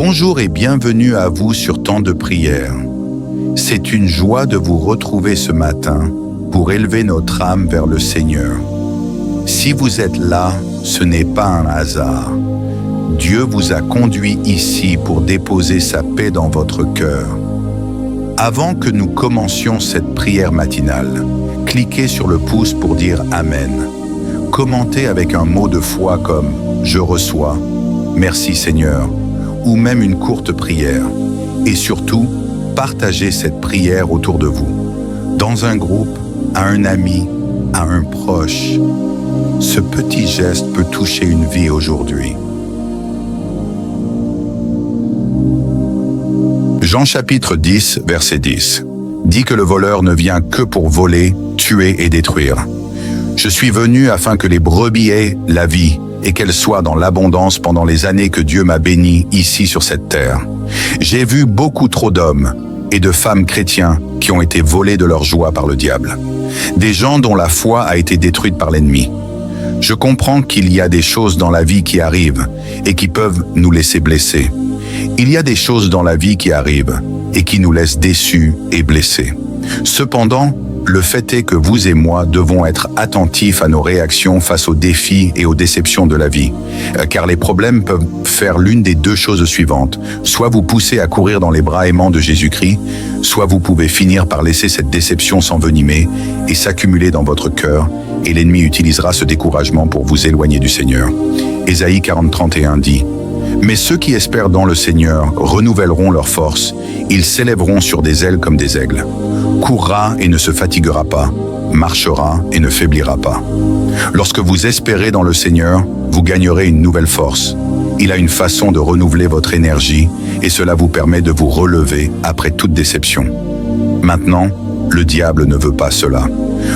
Bonjour et bienvenue à vous sur Temps de prière. C'est une joie de vous retrouver ce matin pour élever notre âme vers le Seigneur. Si vous êtes là, ce n'est pas un hasard. Dieu vous a conduit ici pour déposer sa paix dans votre cœur. Avant que nous commencions cette prière matinale, cliquez sur le pouce pour dire Amen. Commentez avec un mot de foi comme « Je reçois »,« Merci Seigneur » ou même une courte prière. Et surtout, partagez cette prière autour de vous, dans un groupe, à un ami, à un proche. Ce petit geste peut toucher une vie aujourd'hui. Jean chapitre 10, verset 10, dit que le voleur ne vient que pour voler, tuer et détruire. Je suis venu afin que les brebis aient la vie et qu'elles soient dans l'abondance pendant les années que Dieu m'a béni ici sur cette terre. J'ai vu beaucoup trop d'hommes et de femmes chrétiens qui ont été volés de leur joie par le diable. Des gens dont la foi a été détruite par l'ennemi. Je comprends qu'il y a des choses dans la vie qui arrivent et qui peuvent nous laisser blessés. Il y a des choses dans la vie qui arrivent et qui nous laissent déçus et blessés. Cependant, le fait est que vous et moi devons être attentifs à nos réactions face aux défis et aux déceptions de la vie, car les problèmes peuvent faire l'une des deux choses suivantes. Soit vous pousser à courir dans les bras aimants de Jésus-Christ, soit vous pouvez finir par laisser cette déception s'envenimer et s'accumuler dans votre cœur, et l'ennemi utilisera ce découragement pour vous éloigner du Seigneur. Ésaïe 40, 31 dit « Mais ceux qui espèrent dans le Seigneur renouvelleront leur force, ils s'élèveront sur des ailes comme des aigles. Courra et ne se fatiguera pas, marchera et ne faiblira pas. » Lorsque vous espérez dans le Seigneur, vous gagnerez une nouvelle force. Il a une façon de renouveler votre énergie et cela vous permet de vous relever après toute déception. Maintenant, le diable ne veut pas cela.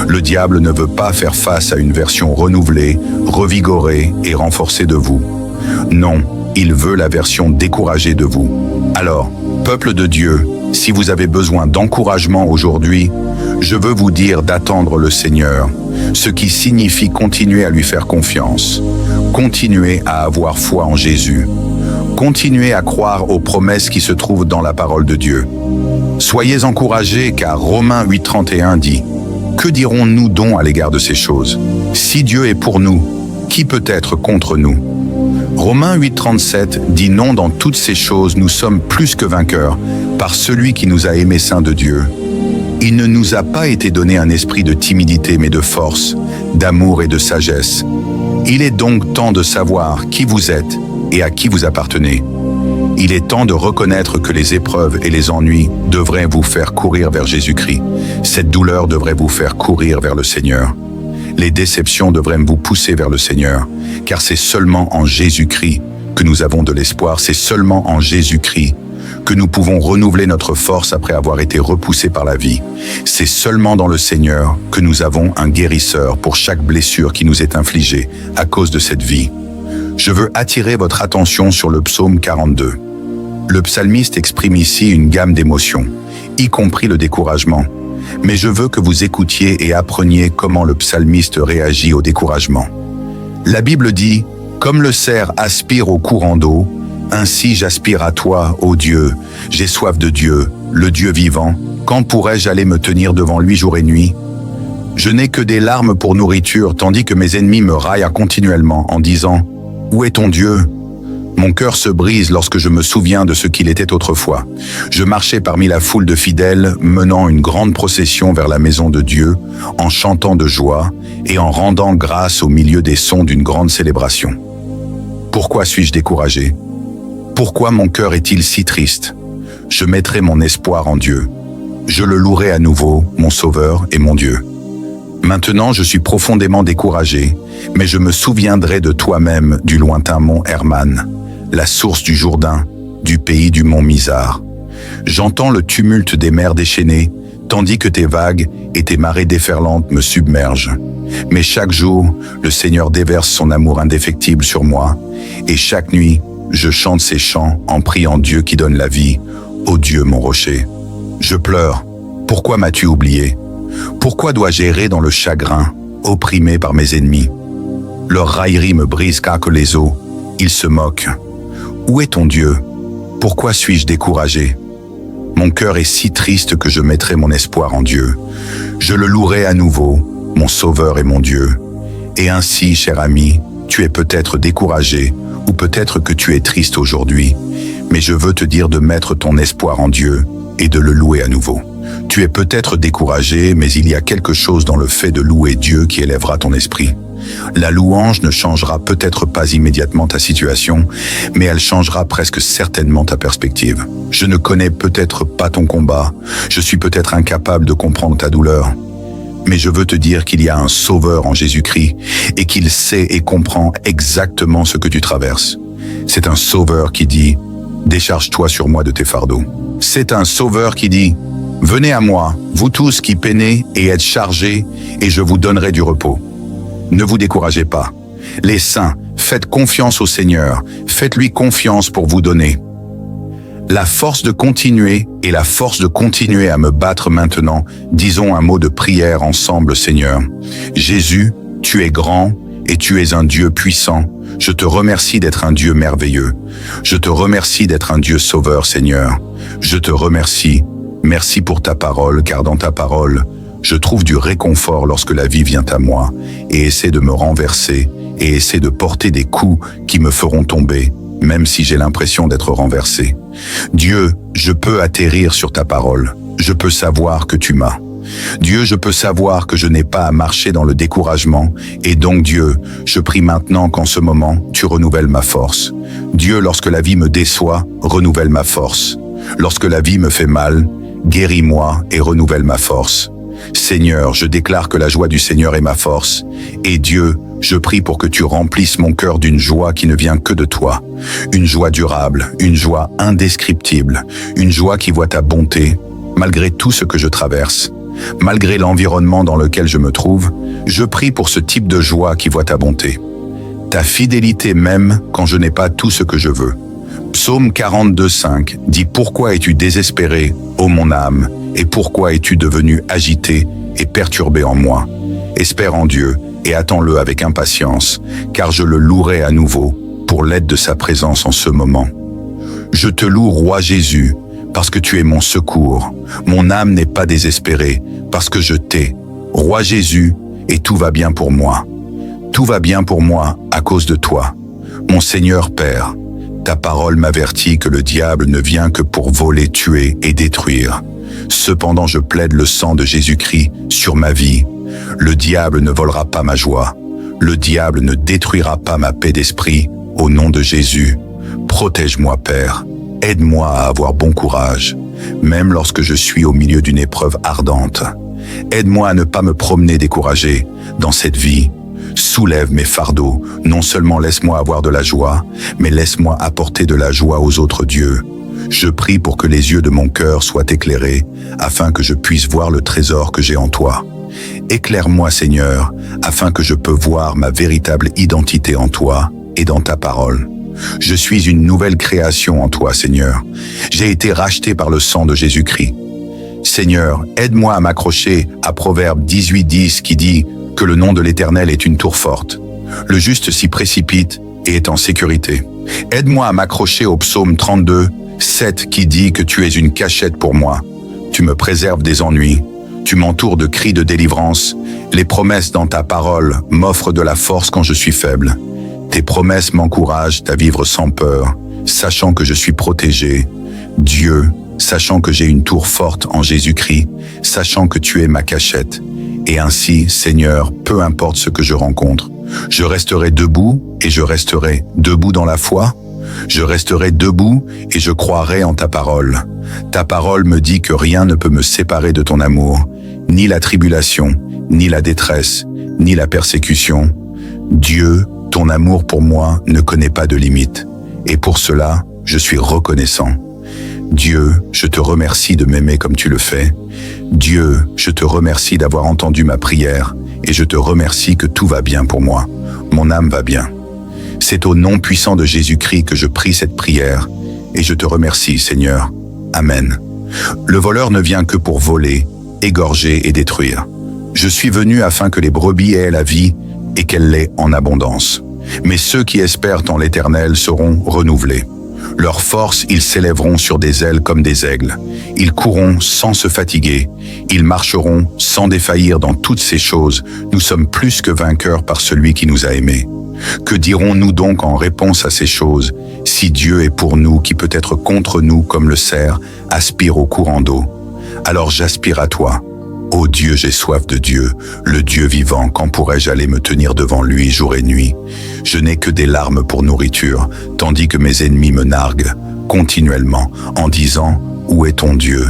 Le diable ne veut pas faire face à une version renouvelée, revigorée et renforcée de vous. Non, il veut la version découragée de vous. Alors, peuple de Dieu, si vous avez besoin d'encouragement aujourd'hui, je veux vous dire d'attendre le Seigneur, ce qui signifie continuer à lui faire confiance, continuer à avoir foi en Jésus, continuer à croire aux promesses qui se trouvent dans la parole de Dieu. Soyez encouragés car Romains 8, 31 dit « Que dirons-nous donc à l'égard de ces choses? Si Dieu est pour nous, qui peut être contre nous ?» Romains 8, 37 dit « Non, dans toutes ces choses, nous sommes plus que vainqueurs par celui qui nous a aimés saints de Dieu. Il ne nous a pas été donné un esprit de timidité, mais de force, d'amour et de sagesse. Il est donc temps de savoir qui vous êtes et à qui vous appartenez. Il est temps de reconnaître que les épreuves et les ennuis devraient vous faire courir vers Jésus-Christ. Cette douleur devrait vous faire courir vers le Seigneur. Les déceptions devraient vous pousser vers le Seigneur, car c'est seulement en Jésus-Christ que nous avons de l'espoir, c'est seulement en Jésus-Christ que nous pouvons renouveler notre force après avoir été repoussés par la vie. C'est seulement dans le Seigneur que nous avons un guérisseur pour chaque blessure qui nous est infligée à cause de cette vie. Je veux attirer votre attention sur le psaume 42. Le psalmiste exprime ici une gamme d'émotions, y compris le découragement. Mais je veux que vous écoutiez et appreniez comment le psalmiste réagit au découragement. La Bible dit « Comme le cerf aspire au courant d'eau, ainsi j'aspire à toi, ô Dieu. J'ai soif de Dieu, le Dieu vivant. Quand pourrais-je aller me tenir devant lui jour et nuit? Je n'ai que des larmes pour nourriture, tandis que mes ennemis me raillent continuellement en disant « Où est ton Dieu ?» Mon cœur se brise lorsque je me souviens de ce qu'il était autrefois. Je marchais parmi la foule de fidèles, menant une grande procession vers la maison de Dieu, en chantant de joie et en rendant grâce au milieu des sons d'une grande célébration. Pourquoi suis-je découragé? Pourquoi mon cœur est-il si triste? Je mettrai mon espoir en Dieu. Je le louerai à nouveau, mon Sauveur et mon Dieu. Maintenant, je suis profondément découragé, mais je me souviendrai de toi-même du lointain mont Herman, la source du Jourdain, du pays du mont Mizar. J'entends le tumulte des mers déchaînées, tandis que tes vagues et tes marées déferlantes me submergent. Mais chaque jour, le Seigneur déverse son amour indéfectible sur moi, et chaque nuit, je chante ces chants en priant Dieu qui donne la vie, ô Dieu mon rocher. Je pleure, pourquoi m'as-tu oublié? Pourquoi dois-je errer dans le chagrin, opprimé par mes ennemis? Leur raillerie me brise car que les os, ils se moquent. Où est ton Dieu? Pourquoi suis-je découragé? Mon cœur est si triste que je mettrai mon espoir en Dieu. Je le louerai à nouveau, mon Sauveur et mon Dieu. Et ainsi, cher ami, tu es peut-être découragé, ou peut-être que tu es triste aujourd'hui, mais je veux te dire de mettre ton espoir en Dieu et de le louer à nouveau. Tu es peut-être découragé, mais il y a quelque chose dans le fait de louer Dieu qui élèvera ton esprit. La louange ne changera peut-être pas immédiatement ta situation, mais elle changera presque certainement ta perspective. Je ne connais peut-être pas ton combat, je suis peut-être incapable de comprendre ta douleur, mais je veux te dire qu'il y a un Sauveur en Jésus-Christ et qu'il sait et comprend exactement ce que tu traverses. C'est un Sauveur qui dit « Décharge-toi sur moi de tes fardeaux ». C'est un Sauveur qui dit « Venez à moi, vous tous qui peinez et êtes chargés, et je vous donnerai du repos ». Ne vous découragez pas. Les saints, faites confiance au Seigneur, faites-lui confiance pour vous donner la force de continuer et la force de continuer à me battre maintenant. Disons un mot de prière ensemble, Seigneur. Jésus, tu es grand et tu es un Dieu puissant. Je te remercie d'être un Dieu merveilleux. Je te remercie d'être un Dieu sauveur, Seigneur. Je te remercie. Merci pour ta parole, car dans ta parole, je trouve du réconfort lorsque la vie vient à moi et essaie de me renverser et essaie de porter des coups qui me feront tomber, même si j'ai l'impression d'être renversé. Dieu, je peux atterrir sur ta parole. Je peux savoir que tu m'as. Dieu, je peux savoir que je n'ai pas à marcher dans le découragement, et donc Dieu, je prie maintenant qu'en ce moment, tu renouvelles ma force. Dieu, lorsque la vie me déçoit, renouvelle ma force. Lorsque la vie me fait mal, guéris-moi et renouvelle ma force. Seigneur, je déclare que la joie du Seigneur est ma force. Et Dieu, je prie pour que tu remplisses mon cœur d'une joie qui ne vient que de toi. Une joie durable, une joie indescriptible, une joie qui voit ta bonté, malgré tout ce que je traverse. Malgré l'environnement dans lequel je me trouve, je prie pour ce type de joie qui voit ta bonté. Ta fidélité même quand je n'ai pas tout ce que je veux. Psaume 42,5 dit « Pourquoi es-tu désespéré, ô mon âme, et pourquoi es-tu devenu agité et perturbé en moi? Espère en Dieu et attends-le avec impatience, car je le louerai à nouveau pour l'aide de sa présence en ce moment. Je te loue, Roi Jésus, parce que tu es mon secours. Mon âme n'est pas désespérée, parce que je t'ai, Roi Jésus, et tout va bien pour moi. Tout va bien pour moi à cause de toi. Mon Seigneur Père, ta parole m'avertit que le diable ne vient que pour voler, tuer et détruire. Cependant, je plaide le sang de Jésus-Christ sur ma vie. Le diable ne volera pas ma joie. Le diable ne détruira pas ma paix d'esprit. Au nom de Jésus, protège-moi, Père. Aide-moi à avoir bon courage, même lorsque je suis au milieu d'une épreuve ardente. Aide-moi à ne pas me promener découragé dans cette vie. Soulève mes fardeaux. Non seulement laisse-moi avoir de la joie, mais laisse-moi apporter de la joie aux autres dieux. Je prie pour que les yeux de mon cœur soient éclairés, afin que je puisse voir le trésor que j'ai en toi. Éclaire-moi, Seigneur, afin que je peux voir ma véritable identité en toi et dans ta parole. Je suis une nouvelle création en toi, Seigneur. J'ai été racheté par le sang de Jésus-Christ. Seigneur, aide-moi à m'accrocher à Proverbe 18:10 qui dit que le nom de l'Éternel est une tour forte. Le juste s'y précipite et est en sécurité. Aide-moi à m'accrocher au psaume 32:7 qui dit que tu es une cachette pour moi. Tu me préserves des ennuis. Tu m'entoures de cris de délivrance. Les promesses dans ta parole m'offrent de la force quand je suis faible. Tes promesses m'encouragent à vivre sans peur, sachant que je suis protégé. Dieu, sachant que j'ai une tour forte en Jésus-Christ, sachant que tu es ma cachette. Et ainsi, Seigneur, peu importe ce que je rencontre, je resterai debout et je resterai debout dans la foi. Je resterai debout et je croirai en ta parole. Ta parole me dit que rien ne peut me séparer de ton amour, ni la tribulation, ni la détresse, ni la persécution. Dieu, ton amour pour moi ne connaît pas de limite, et pour cela, je suis reconnaissant. Dieu, je te remercie de m'aimer comme tu le fais. Dieu, je te remercie d'avoir entendu ma prière, et je te remercie que tout va bien pour moi. Mon âme va bien. C'est au nom puissant de Jésus-Christ que je prie cette prière, et je te remercie, Seigneur. Amen. Le voleur ne vient que pour voler, égorger et détruire. Je suis venu afin que les brebis aient la vie et qu'elle l'ait en abondance. Mais ceux qui espèrent en l'Éternel seront renouvelés. Leur force, ils s'élèveront sur des ailes comme des aigles. Ils courront sans se fatiguer. Ils marcheront sans défaillir dans toutes ces choses. Nous sommes plus que vainqueurs par celui qui nous a aimés. Que dirons-nous donc en réponse à ces choses? Si Dieu est pour nous, qui peut être contre nous comme le cerf aspire au courant d'eau? Alors j'aspire à toi. Ô Dieu, j'ai soif de Dieu, le Dieu vivant, quand pourrais-je aller me tenir devant lui jour et nuit? Je n'ai que des larmes pour nourriture, tandis que mes ennemis me narguent continuellement en disant « Où est ton Dieu ?»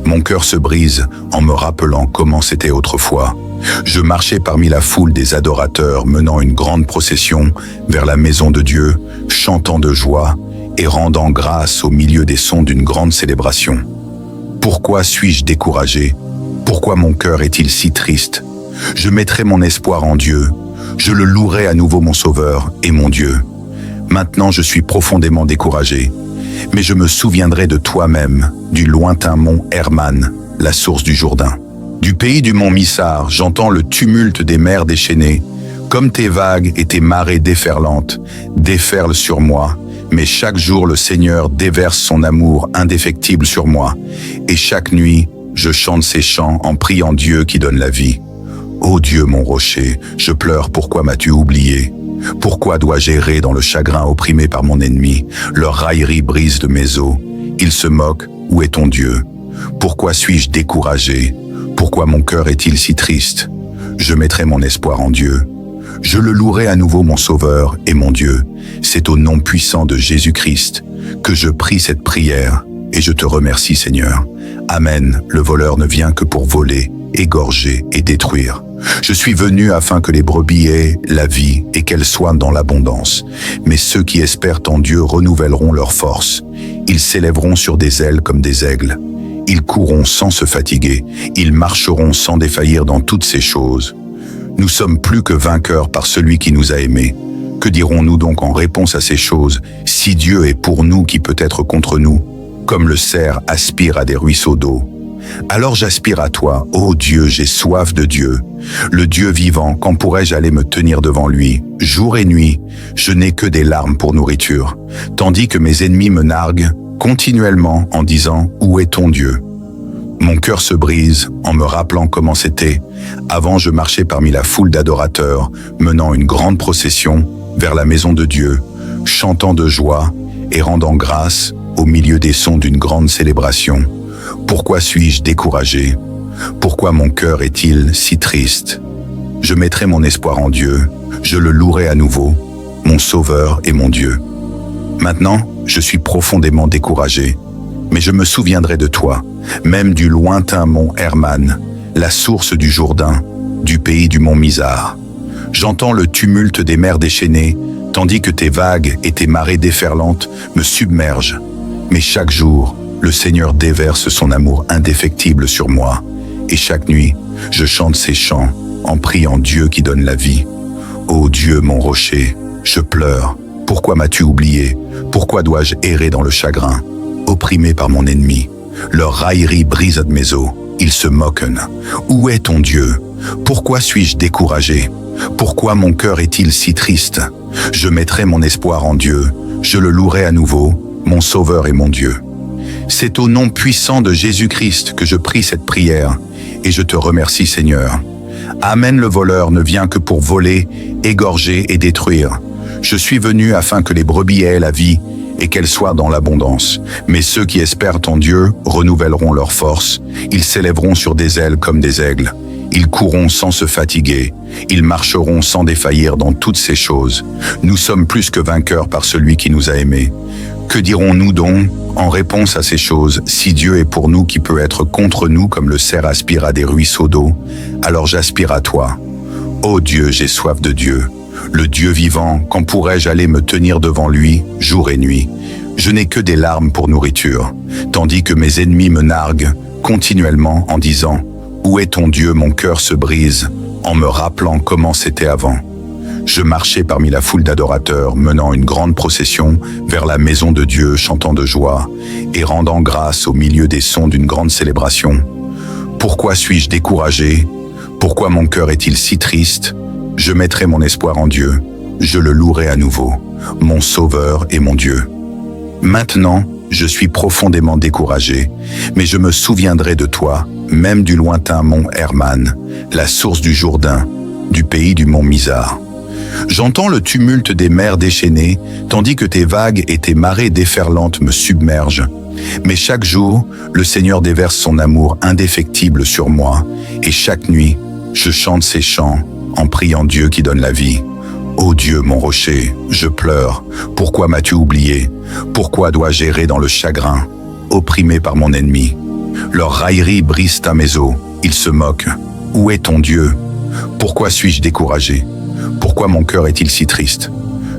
Mon cœur se brise en me rappelant comment c'était autrefois. Je marchais parmi la foule des adorateurs menant une grande procession vers la maison de Dieu, chantant de joie et rendant grâce au milieu des sons d'une grande célébration. Pourquoi suis-je découragé? Pourquoi mon cœur est-il si triste? Je mettrai mon espoir en Dieu. Je le louerai à nouveau mon Sauveur et mon Dieu. Maintenant je suis profondément découragé, mais je me souviendrai de toi-même, du lointain mont Herman, la source du Jourdain. Du pays du mont Missar, j'entends le tumulte des mers déchaînées. Comme tes vagues et tes marées déferlantes déferlent sur moi, mais chaque jour le Seigneur déverse son amour indéfectible sur moi, et chaque nuit, je chante ces chants en priant Dieu qui donne la vie. Ô Dieu mon rocher, je pleure, pourquoi m'as-tu oublié? Pourquoi dois-je errer dans le chagrin opprimé par mon ennemi? Leur raillerie brise de mes os. Ils se moquent, où est ton Dieu? Pourquoi suis-je découragé? Pourquoi mon cœur est-il si triste? Je mettrai mon espoir en Dieu. Je le louerai à nouveau mon Sauveur et mon Dieu. C'est au nom puissant de Jésus-Christ que je prie cette prière et je te remercie Seigneur. Amen. Le voleur ne vient que pour voler, égorger et détruire. Je suis venu afin que les brebis aient la vie et qu'elles soient dans l'abondance. Mais ceux qui espèrent en Dieu renouvelleront leur force. Ils s'élèveront sur des ailes comme des aigles. Ils courront sans se fatiguer. Ils marcheront sans défaillir dans toutes ces choses. Nous sommes plus que vainqueurs par celui qui nous a aimés. Que dirons-nous donc en réponse à ces choses? Si Dieu est pour nous, qui peut être contre nous? Comme le cerf aspire à des ruisseaux d'eau. Alors j'aspire à toi, ô Dieu, j'ai soif de Dieu. Le Dieu vivant, quand pourrais-je aller me tenir devant lui? Jour et nuit, je n'ai que des larmes pour nourriture, tandis que mes ennemis me narguent continuellement en disant « Où est ton Dieu ?» Mon cœur se brise en me rappelant comment c'était. Avant, je marchais parmi la foule d'adorateurs, menant une grande procession vers la maison de Dieu, chantant de joie et rendant grâce au milieu des sons d'une grande célébration. Pourquoi suis-je découragé? Pourquoi mon cœur est-il si triste? Je mettrai mon espoir en Dieu, je le louerai à nouveau, mon Sauveur et mon Dieu. Maintenant, je suis profondément découragé, mais je me souviendrai de toi, même du lointain mont Herman, la source du Jourdain, du pays du mont Mizar. J'entends le tumulte des mers déchaînées, tandis que tes vagues et tes marées déferlantes me submergent. Mais chaque jour, le Seigneur déverse son amour indéfectible sur moi, et chaque nuit, je chante ces chants en priant Dieu qui donne la vie. Ô Dieu mon rocher, je pleure. Pourquoi m'as-tu oublié? Pourquoi dois-je errer dans le chagrin, opprimé par mon ennemi? Leur raillerie brise de mes os, ils se moquent. Où est ton Dieu? Pourquoi suis-je découragé? Pourquoi mon cœur est-il si triste? Je mettrai mon espoir en Dieu, je le louerai à nouveau, mon Sauveur et mon Dieu. C'est au nom puissant de Jésus-Christ que je prie cette prière, et je te remercie Seigneur. Amen. Le voleur ne vient que pour voler, égorger et détruire. Je suis venu afin que les brebis aient la vie et qu'elles soient dans l'abondance. Mais ceux qui espèrent en Dieu renouvelleront leur force. Ils s'élèveront sur des ailes comme des aigles. Ils courront sans se fatiguer. Ils marcheront sans défaillir dans toutes ces choses. Nous sommes plus que vainqueurs par celui qui nous a aimés. Que dirons-nous donc en réponse à ces choses? Si Dieu est pour nous, qui peut être contre nous? Comme le cerf aspire à des ruisseaux d'eau, alors j'aspire à toi. Ô Dieu, j'ai soif de Dieu. Le Dieu vivant, quand pourrais-je aller me tenir devant lui, jour et nuit? Je n'ai que des larmes pour nourriture, tandis que mes ennemis me narguent continuellement en disant « Où est ton Dieu ?» Mon cœur se brise en me rappelant comment c'était avant. Je marchais parmi la foule d'adorateurs, menant une grande procession vers la maison de Dieu, chantant de joie et rendant grâce au milieu des sons d'une grande célébration. Pourquoi suis-je découragé? Pourquoi mon cœur est-il si triste? Je mettrai mon espoir en Dieu, je le louerai à nouveau, mon Sauveur et mon Dieu. Maintenant, je suis profondément découragé, mais je me souviendrai de toi, même du lointain mont Herman, la source du Jourdain, du pays du mont Mizar. J'entends le tumulte des mers déchaînées, tandis que tes vagues et tes marées déferlantes me submergent. Mais chaque jour, le Seigneur déverse son amour indéfectible sur moi, et chaque nuit, je chante ces chants en priant Dieu qui donne la vie. Ô Dieu, mon rocher, je pleure. Pourquoi m'as-tu oublié? Pourquoi dois-je errer dans le chagrin, opprimé par mon ennemi? Leurs railleries brisent à mes os, ils se moquent. Où est ton Dieu? Pourquoi suis-je découragé? Pourquoi mon cœur est-il si triste?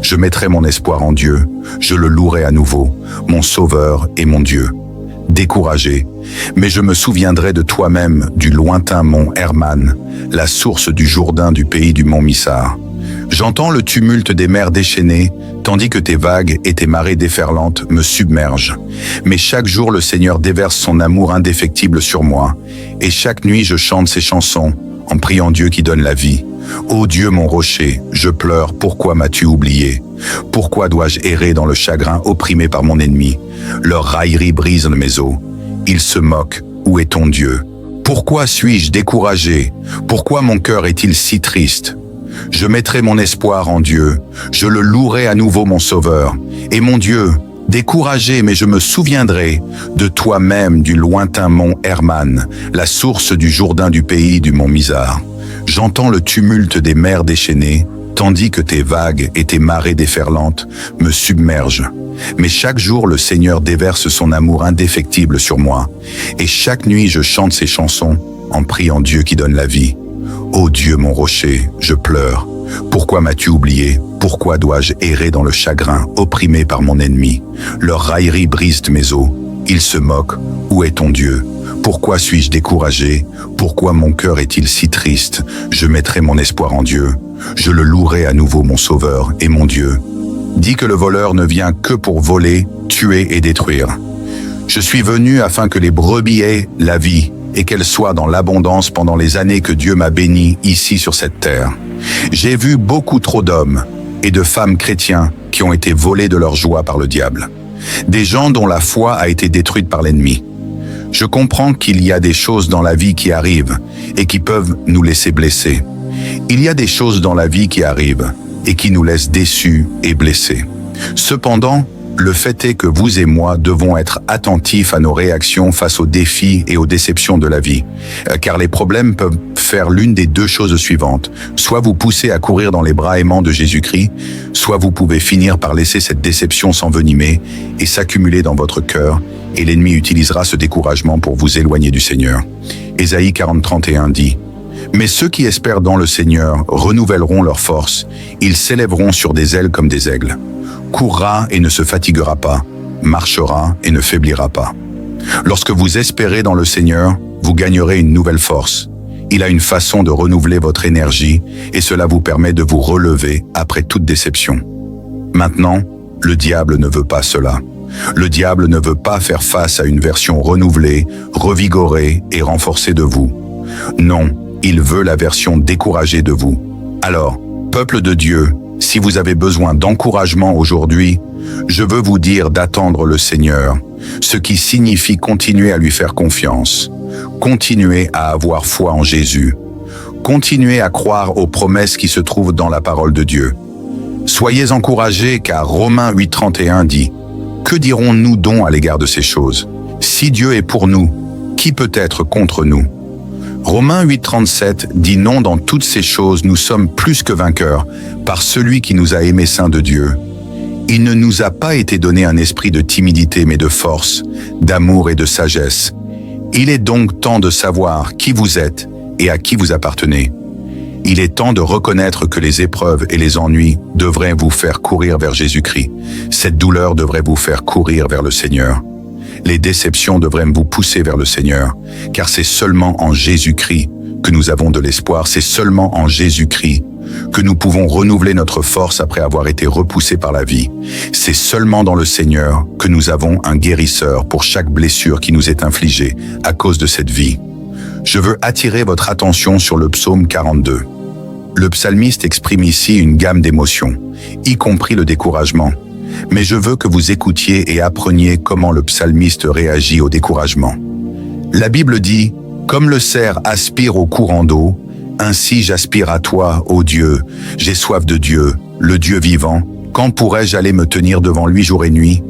Je mettrai mon espoir en Dieu, je le louerai à nouveau, mon Sauveur et mon Dieu. Découragé, mais je me souviendrai de toi-même du lointain mont Herman, la source du Jourdain du pays du mont Mizar. J'entends le tumulte des mers déchaînées, tandis que tes vagues et tes marées déferlantes me submergent. Mais chaque jour le Seigneur déverse son amour indéfectible sur moi, et chaque nuit je chante ces chansons, en priant Dieu qui donne la vie. Ô Dieu mon rocher, je pleure, pourquoi m'as-tu oublié? Pourquoi dois-je errer dans le chagrin, opprimé par mon ennemi? Leurs railleries brisent mes os. Ils se moquent, où est ton Dieu? Pourquoi suis-je découragé? Pourquoi mon cœur est-il si triste? Je mettrai mon espoir en Dieu, je le louerai à nouveau mon Sauveur. Et mon Dieu, découragé, mais je me souviendrai de toi-même du lointain mont Herman, la source du Jourdain du pays du mont Mizar. J'entends le tumulte des mers déchaînées, tandis que tes vagues et tes marées déferlantes me submergent. Mais chaque jour le Seigneur déverse son amour indéfectible sur moi, et chaque nuit je chante ces chansons en priant Dieu qui donne la vie. Ô Dieu mon rocher, je pleure. Pourquoi m'as-tu oublié? Pourquoi dois-je errer dans le chagrin, opprimé par mon ennemi? Leurs railleries brisent mes os. Ils se moquent. Où est ton Dieu? Pourquoi suis-je découragé? Pourquoi mon cœur est-il si triste? Je mettrai mon espoir en Dieu. Je le louerai à nouveau mon Sauveur et mon Dieu. Dis que le voleur ne vient que pour voler, tuer et détruire. Je suis venu afin que les brebis aient la vie, et qu'elle soit dans l'abondance pendant les années que Dieu m'a béni ici sur cette terre. J'ai vu beaucoup trop d'hommes et de femmes chrétiens qui ont été volés de leur joie par le diable. Des gens dont la foi a été détruite par l'ennemi. Je comprends qu'il y a des choses dans la vie qui arrivent et qui peuvent nous laisser blessés. Il y a des choses dans la vie qui arrivent et qui nous laissent déçus et blessés. Cependant, le fait est que vous et moi devons être attentifs à nos réactions face aux défis et aux déceptions de la vie, car les problèmes peuvent faire l'une des deux choses suivantes. Soit vous poussez à courir dans les bras aimants de Jésus-Christ, soit vous pouvez finir par laisser cette déception s'envenimer et s'accumuler dans votre cœur, et l'ennemi utilisera ce découragement pour vous éloigner du Seigneur. Ésaïe 40:31 dit: « Mais ceux qui espèrent dans le Seigneur renouvelleront leurs forces, ils s'élèveront sur des ailes comme des aigles. Courra et ne se fatiguera pas, marchera et ne faiblira pas. » Lorsque vous espérez dans le Seigneur, vous gagnerez une nouvelle force. Il a une façon de renouveler votre énergie et cela vous permet de vous relever après toute déception. Maintenant, le diable ne veut pas cela. Le diable ne veut pas faire face à une version renouvelée, revigorée et renforcée de vous. Non, il veut la version découragée de vous. Alors, peuple de Dieu, si vous avez besoin d'encouragement aujourd'hui, je veux vous dire d'attendre le Seigneur, ce qui signifie continuer à lui faire confiance, continuer à avoir foi en Jésus, continuer à croire aux promesses qui se trouvent dans la parole de Dieu. Soyez encouragés car Romains 8:31 dit: « Que dirons-nous donc à l'égard de ces choses? Si Dieu est pour nous, qui peut être contre nous? » Romains 8:37 dit: « Non, dans toutes ces choses, nous sommes plus que vainqueurs par celui qui nous a aimés saints de Dieu. Il ne nous a pas été donné un esprit de timidité, mais de force, d'amour et de sagesse. Il est donc temps de savoir qui vous êtes et à qui vous appartenez. Il est temps de reconnaître que les épreuves et les ennuis devraient vous faire courir vers Jésus-Christ. Cette douleur devrait vous faire courir vers le Seigneur. Les déceptions devraient vous pousser vers le Seigneur, car c'est seulement en Jésus-Christ que nous avons de l'espoir, c'est seulement en Jésus-Christ que nous pouvons renouveler notre force après avoir été repoussés par la vie. C'est seulement dans le Seigneur que nous avons un guérisseur pour chaque blessure qui nous est infligée à cause de cette vie. Je veux attirer votre attention sur le psaume 42. Le psalmiste exprime ici une gamme d'émotions, y compris le découragement. mais je veux que vous écoutiez et appreniez comment le psalmiste réagit au découragement. La Bible dit « Comme le cerf aspire au courant d'eau, ainsi j'aspire à toi, ô Dieu. J'ai soif de Dieu, le Dieu vivant. Quand pourrais-je aller me tenir devant lui jour et nuit?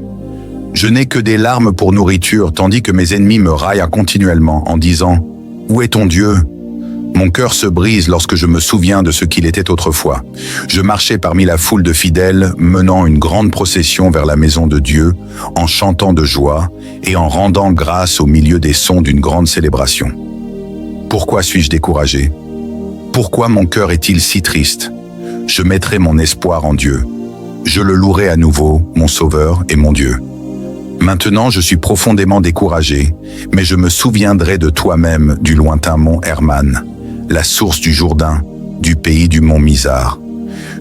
Je n'ai que des larmes pour nourriture, tandis que mes ennemis me raillent continuellement en disant « Où est ton Dieu ?» Mon cœur se brise lorsque je me souviens de ce qu'il était autrefois. Je marchais parmi la foule de fidèles, menant une grande procession vers la maison de Dieu, en chantant de joie et en rendant grâce au milieu des sons d'une grande célébration. Pourquoi suis-je découragé? Pourquoi mon cœur est-il si triste? Je mettrai mon espoir en Dieu. Je le louerai à nouveau, mon Sauveur et mon Dieu. Maintenant, je suis profondément découragé, mais je me souviendrai de toi-même du lointain mont Herman, la source du Jourdain, du pays du mont Mizar.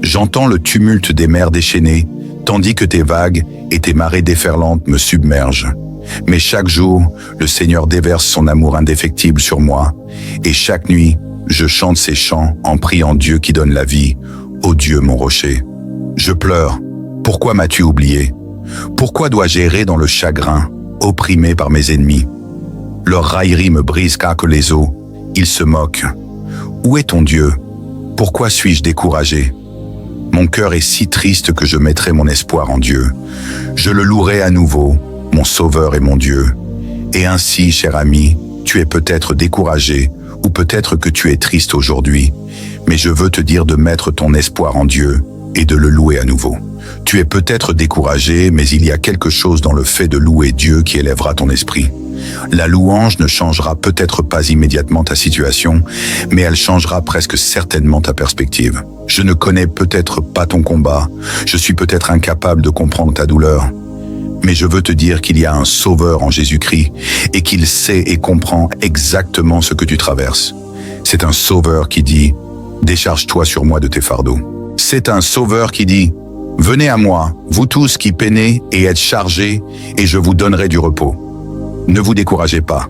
J'entends le tumulte des mers déchaînées, tandis que tes vagues et tes marées déferlantes me submergent. Mais chaque jour, le Seigneur déverse son amour indéfectible sur moi, et chaque nuit, je chante ces chants en priant Dieu qui donne la vie, ô Dieu mon rocher. Je pleure. Pourquoi m'as-tu oublié? Pourquoi dois-je errer dans le chagrin, opprimé par mes ennemis? Leur raillerie me brise que les os. Ils se moquent. Où est ton Dieu? Pourquoi suis-je découragé? Mon cœur est si triste que je mettrai mon espoir en Dieu. Je le louerai à nouveau, mon Sauveur et mon Dieu. Et ainsi, cher ami, tu es peut-être découragé, ou peut-être que tu es triste aujourd'hui, mais je veux te dire de mettre ton espoir en Dieu et de le louer à nouveau. Tu es peut-être découragé, mais il y a quelque chose dans le fait de louer Dieu qui élèvera ton esprit. La louange ne changera peut-être pas immédiatement ta situation, mais elle changera presque certainement ta perspective. Je ne connais peut-être pas ton combat, je suis peut-être incapable de comprendre ta douleur, mais je veux te dire qu'il y a un Sauveur en Jésus-Christ et qu'il sait et comprend exactement ce que tu traverses. C'est un Sauveur qui dit « Décharge-toi sur moi de tes fardeaux ». C'est un Sauveur qui dit « Venez à moi, vous tous qui peinez et êtes chargés, et je vous donnerai du repos ». Ne vous découragez pas.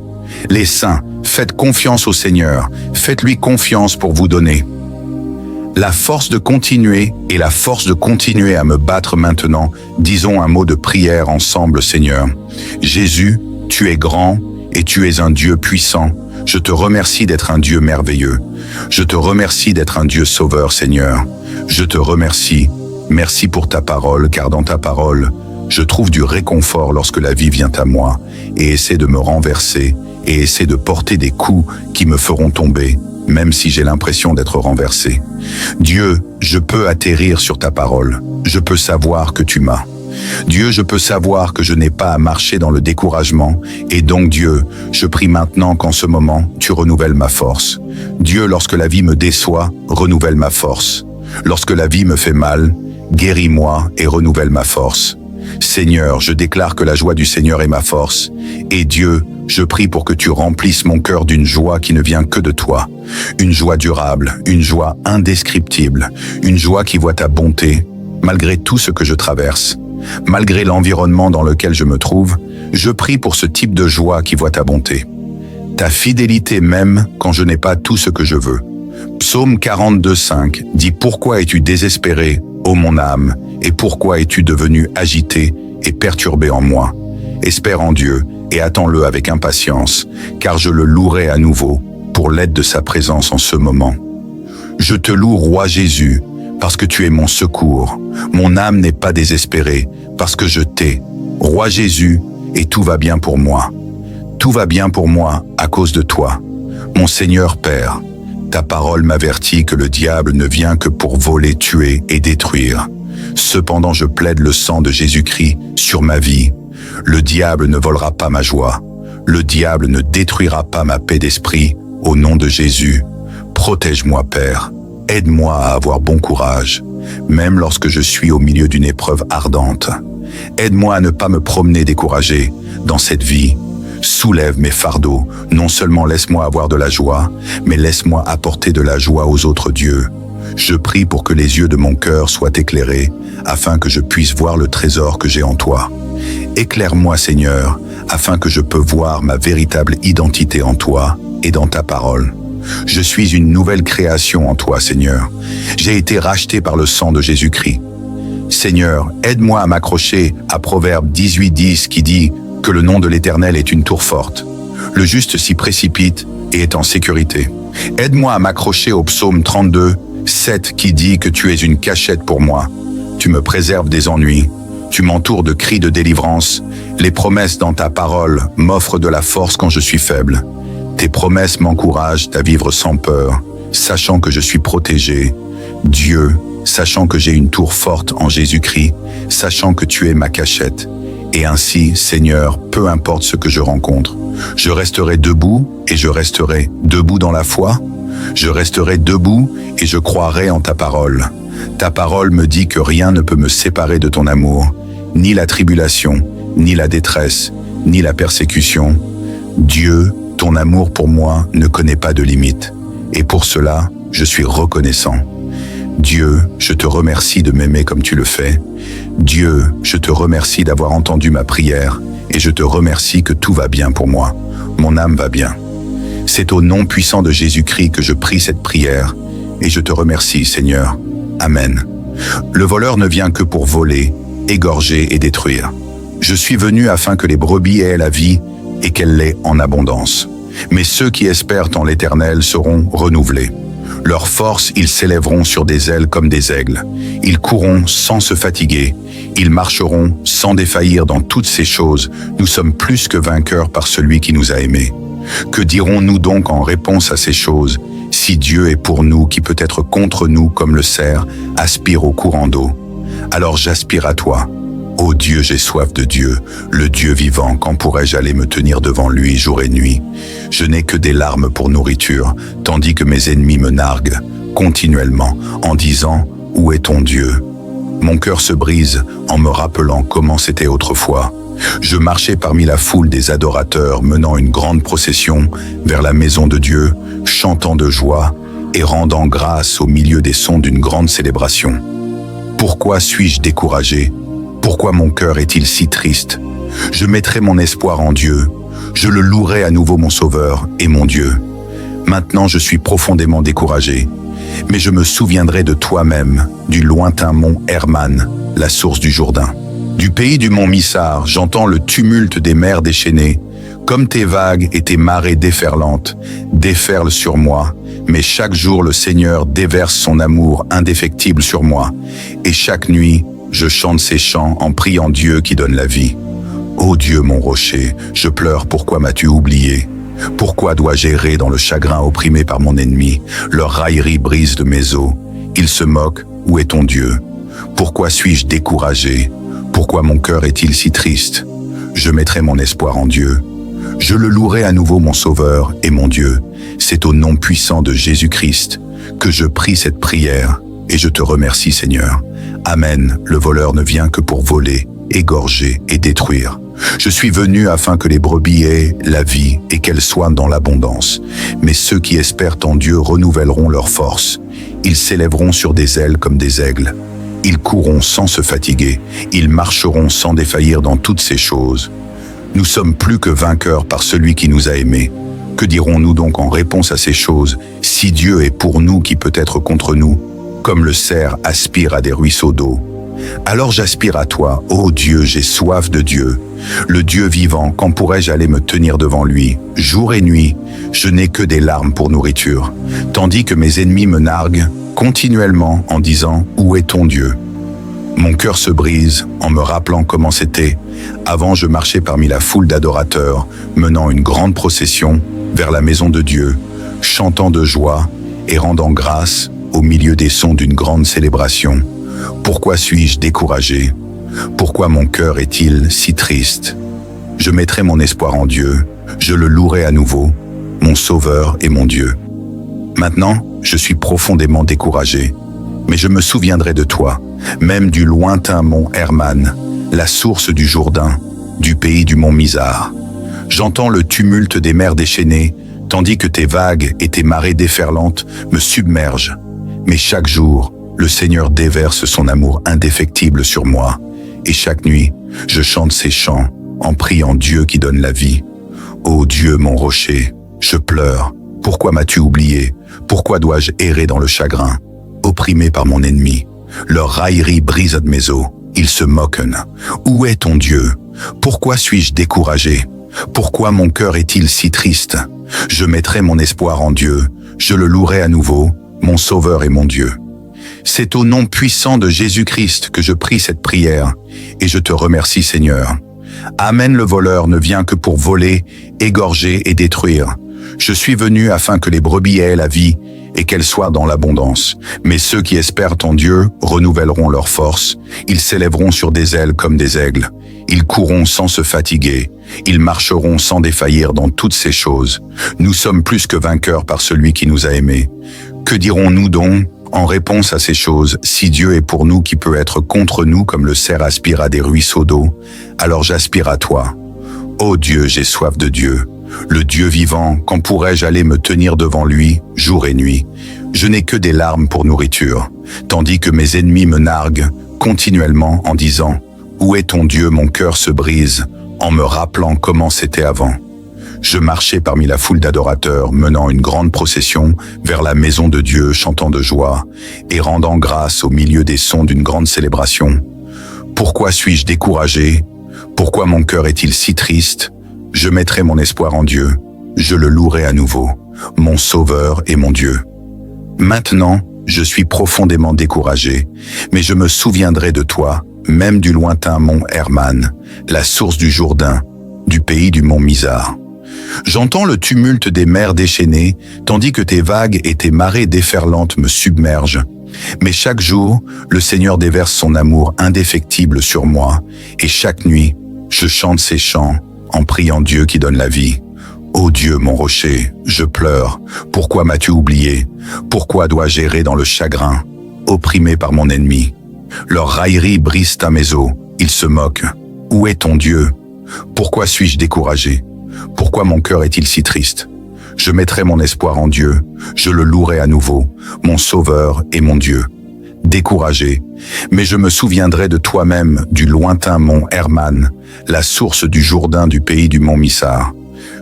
Les saints, faites confiance au Seigneur, faites-lui confiance pour vous donner la force de continuer et la force de continuer à me battre maintenant. Disons un mot de prière ensemble, Seigneur. Jésus, tu es grand et tu es un Dieu puissant. Je te remercie d'être un Dieu merveilleux. Je te remercie d'être un Dieu sauveur, Seigneur. Je te remercie. Merci pour ta parole, car dans ta parole, je trouve du réconfort lorsque la vie vient à moi et essaie de me renverser et essaie de porter des coups qui me feront tomber, même si j'ai l'impression d'être renversé. Dieu, je peux atterrir sur ta parole. Je peux savoir que tu m'as. Dieu, je peux savoir que je n'ai pas à marcher dans le découragement, et donc Dieu, je prie maintenant qu'en ce moment, tu renouvelles ma force. Dieu, lorsque la vie me déçoit, renouvelle ma force. Lorsque la vie me fait mal, guéris-moi et renouvelle ma force. Seigneur, je déclare que la joie du Seigneur est ma force. Et Dieu, je prie pour que tu remplisses mon cœur d'une joie qui ne vient que de toi. Une joie durable, une joie indescriptible, une joie qui voit ta bonté, malgré tout ce que je traverse. Malgré l'environnement dans lequel je me trouve, je prie pour ce type de joie qui voit ta bonté. Ta fidélité même quand je n'ai pas tout ce que je veux. Psaume 42,5 dit « Pourquoi es-tu désespéré, ô mon âme, et pourquoi es-tu devenu agité et perturbé en moi? Espère en Dieu et attends-le avec impatience, car je le louerai à nouveau pour l'aide de sa présence en ce moment. Je te loue, Roi Jésus, parce que tu es mon secours. Mon âme n'est pas désespérée, parce que je t'ai, Roi Jésus, et tout va bien pour moi. Tout va bien pour moi à cause de toi. Mon Seigneur Père, ta parole m'avertit que le diable ne vient que pour voler, tuer et détruire. Cependant, je plaide le sang de Jésus-Christ sur ma vie. Le diable ne volera pas ma joie. Le diable ne détruira pas ma paix d'esprit. Au nom de Jésus, protège-moi, Père. Aide-moi à avoir bon courage, même lorsque je suis au milieu d'une épreuve ardente. Aide-moi à ne pas me promener découragé dans cette vie. Soulève mes fardeaux. Non seulement laisse-moi avoir de la joie, mais laisse-moi apporter de la joie aux autres dieux. Je prie pour que les yeux de mon cœur soient éclairés, afin que je puisse voir le trésor que j'ai en toi. Éclaire-moi, Seigneur, afin que je peux voir ma véritable identité en toi et dans ta parole. Je suis une nouvelle création en toi, Seigneur. J'ai été racheté par le sang de Jésus-Christ. Seigneur, aide-moi à m'accrocher à Proverbe 18:10 qui dit que le nom de l'Éternel est une tour forte. Le juste s'y précipite et est en sécurité. Aide-moi à m'accrocher au psaume 32:7 qui dit que tu es une cachette pour moi. Tu me préserves des ennuis. Tu m'entoures de cris de délivrance. Les promesses dans ta parole m'offrent de la force quand je suis faible. Tes promesses m'encouragent à vivre sans peur, sachant que je suis protégé. Dieu, sachant que j'ai une tour forte en Jésus-Christ, sachant que tu es ma cachette. Et ainsi, Seigneur, peu importe ce que je rencontre, je resterai debout et je resterai debout dans la foi. Je resterai debout et je croirai en ta parole. Ta parole me dit que rien ne peut me séparer de ton amour, ni la tribulation, ni la détresse, ni la persécution. Dieu, ton amour pour moi ne connaît pas de limite. Et pour cela, je suis reconnaissant. Dieu, je te remercie de m'aimer comme tu le fais. Dieu, je te remercie d'avoir entendu ma prière et je te remercie que tout va bien pour moi. Mon âme va bien. C'est au nom puissant de Jésus-Christ que je prie cette prière et je te remercie, Seigneur. Amen. Le voleur ne vient que pour voler, égorger et détruire. Je suis venu afin que les brebis aient la vie et qu'elle l'ait en abondance. Mais ceux qui espèrent en l'Éternel seront renouvelés. Leurs forces, ils s'élèveront sur des ailes comme des aigles. Ils courront sans se fatiguer. Ils marcheront sans défaillir dans toutes ces choses. Nous sommes plus que vainqueurs par celui qui nous a aimés. Que dirons-nous donc en réponse à ces choses? Si Dieu est pour nous, qui peut être contre nous comme le cerf aspire au courant d'eau? Alors j'aspire à toi. Ô Dieu, j'ai soif de Dieu, le Dieu vivant, quand pourrais-je aller me tenir devant lui jour et nuit? Je n'ai que des larmes pour nourriture, tandis que mes ennemis me narguent continuellement en disant « Où est ton Dieu ?» Mon cœur se brise en me rappelant comment c'était autrefois. Je marchais parmi la foule des adorateurs menant une grande procession vers la maison de Dieu, chantant de joie et rendant grâce au milieu des sons d'une grande célébration. Pourquoi suis-je découragé? Pourquoi mon cœur est-il si triste? Je mettrai mon espoir en Dieu. Je le louerai à nouveau mon Sauveur et mon Dieu. Maintenant je suis profondément découragé, mais je me souviendrai de toi-même, du lointain mont Herman, la source du Jourdain. Du pays du mont Missar, j'entends le tumulte des mers déchaînées. Comme tes vagues et tes marées déferlantes déferlent sur moi, mais chaque jour le Seigneur déverse son amour indéfectible sur moi, et chaque nuit, je chante ces chants en priant Dieu qui donne la vie. Ô Dieu mon rocher, je pleure, pourquoi m'as-tu oublié? Pourquoi dois-je errer dans le chagrin opprimé par mon ennemi? Leur raillerie brise de mes os. Ils se moquent, où est ton Dieu? Pourquoi suis-je découragé? Pourquoi mon cœur est-il si triste? Je mettrai mon espoir en Dieu. Je le louerai à nouveau mon Sauveur et mon Dieu. C'est au nom puissant de Jésus-Christ que je prie cette prière et je te remercie, Seigneur. Amen. Le voleur ne vient que pour voler, égorger et détruire. Je suis venu afin que les brebis aient la vie et qu'elles soient dans l'abondance. Mais ceux qui espèrent en Dieu renouvelleront leurs forces. Ils s'élèveront sur des ailes comme des aigles. Ils courront sans se fatiguer. Ils marcheront sans défaillir dans toutes ces choses. Nous sommes plus que vainqueurs par celui qui nous a aimés. Que dirons-nous donc en réponse à ces choses? Si Dieu est pour nous, qui peut être contre nous? Comme le cerf aspire à des ruisseaux d'eau. Alors j'aspire à toi, ô Dieu, j'ai soif de Dieu. Le Dieu vivant, quand pourrais-je aller me tenir devant lui? Jour et nuit, je n'ai que des larmes pour nourriture, tandis que mes ennemis me narguent continuellement en disant « Où est ton Dieu ?» Mon cœur se brise en me rappelant comment c'était. Avant, je marchais parmi la foule d'adorateurs, menant une grande procession vers la maison de Dieu, chantant de joie et rendant grâce au milieu des sons d'une grande célébration. Pourquoi suis-je découragé? Pourquoi mon cœur est-il si triste? Je mettrai mon espoir en Dieu, je le louerai à nouveau, mon Sauveur et mon Dieu. Maintenant, je suis profondément découragé, mais je me souviendrai de toi, même du lointain mont Herman, la source du Jourdain, du pays du mont Mizar. J'entends le tumulte des mers déchaînées, tandis que tes vagues et tes marées déferlantes me submergent. Mais chaque jour, le Seigneur déverse son amour indéfectible sur moi, et chaque nuit, je chante ces chants en priant Dieu qui donne la vie. Ô Dieu mon rocher, je pleure. Pourquoi m'as-tu oublié? Pourquoi dois-je errer dans le chagrin, opprimé par mon ennemi? Leur raillerie brise mes os. Ils se moquent. Où est ton Dieu? Pourquoi suis-je découragé? Pourquoi mon cœur est-il si triste? Je mettrai mon espoir en Dieu. Je le louerai à nouveau, mon Sauveur et mon Dieu. C'est au nom puissant de Jésus-Christ que je prie cette prière, et je te remercie, Seigneur. Amen. Le voleur ne vient que pour voler, égorger et détruire. Je suis venu afin que les brebis aient la vie et qu'elles soient dans l'abondance. Mais ceux qui espèrent en Dieu renouvelleront leurs forces. Ils s'élèveront sur des ailes comme des aigles. Ils courront sans se fatiguer. Ils marcheront sans défaillir dans toutes ces choses. Nous sommes plus que vainqueurs par celui qui nous a aimés. Que dirons-nous donc en réponse à ces choses? Si Dieu est pour nous, qui peut être contre nous? Comme le cerf aspire à des ruisseaux d'eau, alors j'aspire à toi. Ô Dieu, j'ai soif de Dieu. Le Dieu vivant, quand pourrais-je aller me tenir devant lui, jour et nuit? Je n'ai que des larmes pour nourriture, tandis que mes ennemis me narguent continuellement en disant « Où est ton Dieu ?» Mon cœur se brise en me rappelant comment c'était avant. Je marchais parmi la foule d'adorateurs, menant une grande procession vers la maison de Dieu, chantant de joie et rendant grâce au milieu des sons d'une grande célébration. Pourquoi suis-je découragé? Pourquoi mon cœur est-il si triste? Je mettrai mon espoir en Dieu, je le louerai à nouveau, mon Sauveur et mon Dieu. Maintenant, je suis profondément découragé, mais je me souviendrai de toi, même du lointain mont Herman, la source du Jourdain, du pays du mont Mizar. J'entends le tumulte des mers déchaînées, tandis que tes vagues et tes marées déferlantes me submergent. Mais chaque jour, le Seigneur déverse son amour indéfectible sur moi, et chaque nuit, je chante ses chants, en priant Dieu qui donne la vie. Ô Dieu, mon rocher, je pleure. Pourquoi m'as-tu oublié? Pourquoi dois-je errer dans le chagrin, opprimé par mon ennemi? Leurs railleries brisent à mes os. Ils se moquent. Où est ton Dieu? Pourquoi suis-je découragé? Pourquoi mon cœur est-il si triste? Je mettrai mon espoir en Dieu. Je le louerai à nouveau, mon Sauveur et mon Dieu. Découragé, mais je me souviendrai de toi-même, du lointain mont Herman, la source du Jourdain du pays du mont Mizar.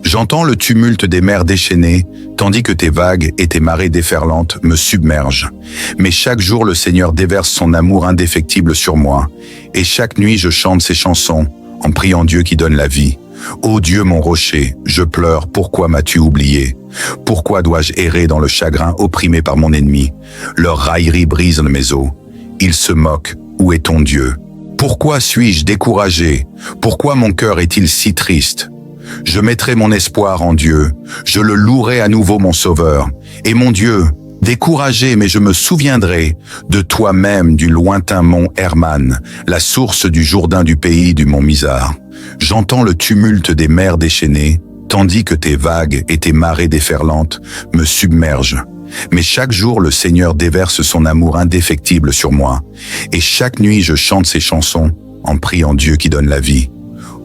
J'entends le tumulte des mers déchaînées, tandis que tes vagues et tes marées déferlantes me submergent. Mais chaque jour le Seigneur déverse son amour indéfectible sur moi, et chaque nuit je chante ses chansons, en priant Dieu qui donne la vie. Ô Dieu, mon rocher, je pleure, pourquoi m'as-tu oublié? Pourquoi dois-je errer dans le chagrin, opprimé par mon ennemi? Leur raillerie brise mes os. Ils se moquent. Où est ton Dieu? Pourquoi suis-je découragé? Pourquoi mon cœur est-il si triste? Je mettrai mon espoir en Dieu. Je le louerai à nouveau, mon Sauveur. Et mon Dieu, découragé, mais je me souviendrai de toi-même, du lointain mont Herman, la source du Jourdain du pays du mont Mizar. J'entends le tumulte des mers déchaînées, tandis que tes vagues et tes marées déferlantes me submergent. Mais chaque jour le Seigneur déverse son amour indéfectible sur moi, et chaque nuit je chante ses chansons, en priant Dieu qui donne la vie.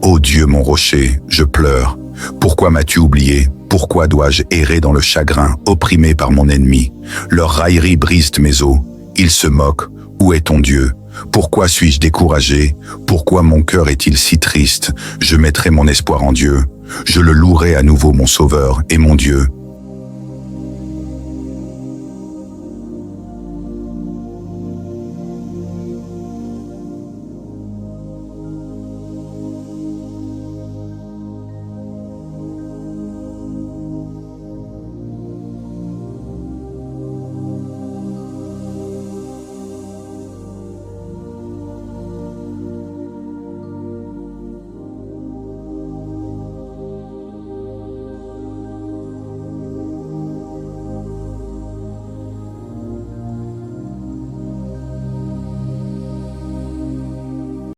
Ô Dieu, mon rocher, je pleure. Pourquoi m'as-tu oublié? Pourquoi dois-je errer dans le chagrin, opprimé par mon ennemi? Leur raillerie brise mes os. Ils se moquent. Où est ton Dieu? Pourquoi suis-je découragé? Pourquoi mon cœur est-il si triste? Je mettrai mon espoir en Dieu. Je le louerai à nouveau, mon Sauveur et mon Dieu.